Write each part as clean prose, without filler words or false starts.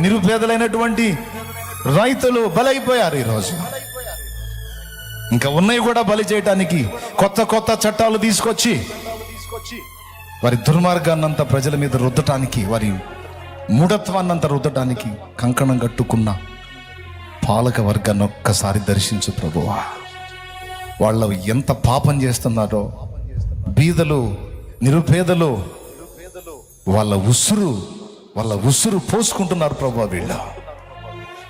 నిరుపేదలైనటువంటి రైతులు బలైపోయారు. ఈరోజు ఇంకా ఉన్నాయి కూడా బలి చేయడానికి కొత్త కొత్త చట్టాలు తీసుకొచ్చి వారి దుర్మార్గాన్నంతా ప్రజల మీద రుద్దటానికి, వారి మూఢత్వాన్నంతా రుద్దటానికి కంకణం కట్టుకున్న పాలక వర్గాన్ని ఒక్కసారి దర్శించు ప్రభువా. వాళ్ళు ఎంత పాపం చేస్తున్నారో, బీదలు నిరుపేదలు వాళ్ళ ఉసురు పోసుకుంటున్నారు ప్రభువా.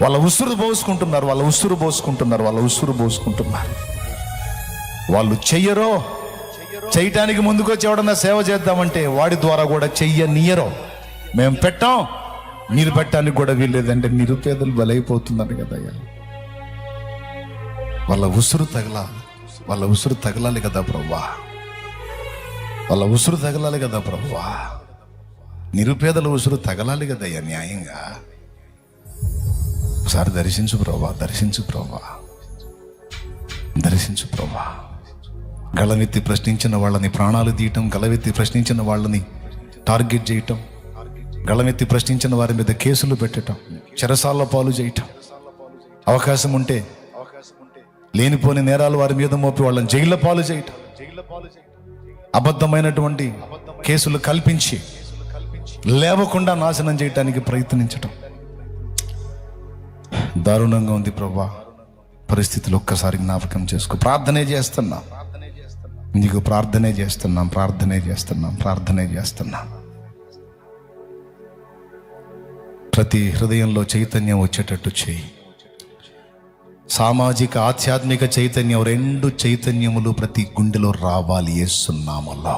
వాళ్ళ ఉసురు పోసుకుంటున్నారు. వాళ్ళు చెయ్యరో, చేయటానికి ముందుకు వచ్చి ఎవడన్నా సేవ చేద్దామంటే వాడి ద్వారా కూడా చెయ్యనియరో. మేము పెట్టాం, మీరు పెట్టడానికి కూడా వీల్లేదంటే నిరుపేదలు బలైపోతున్నారు కదయ్యా. వాళ్ళ ఉసురు తగలాలి కదా ప్రభువా. నిరుపేదల ఉసురు తగలాలి కదయ్యా న్యాయంగా. ఒకసారి దర్శించు ప్రభా. గళమెత్తి ప్రశ్నించిన వాళ్ళని ప్రాణాలు తీయటం, గళమెత్తి ప్రశ్నించిన వాళ్ళని టార్గెట్ చేయటం, గళమెత్తి ప్రశ్నించిన వారి మీద కేసులు పెట్టటం, చెరసాల పాలు చేయటం, అవకాశం ఉంటే లేనిపోని నేరాలు వారి మీద మోపి వాళ్ళని జైళ్ళ పాలు చేయటం, అబద్ధమైనటువంటి కేసులు కల్పించి లేవకుండా నాశనం చేయటానికి ప్రయత్నించటం దారుణంగా ఉంది ప్రభా. పరిస్థితులు ఒక్కసారి జ్ఞాపకం చేసుకో. ప్రార్థనే చేస్తున్నాం, ప్రతి హృదయంలో చైతన్యం వచ్చేటట్టు చేయి. సామాజిక ఆధ్యాత్మిక చైతన్యం, రెండు చైతన్యములు ప్రతి గుండెలో రావాలి యేసు నామములో.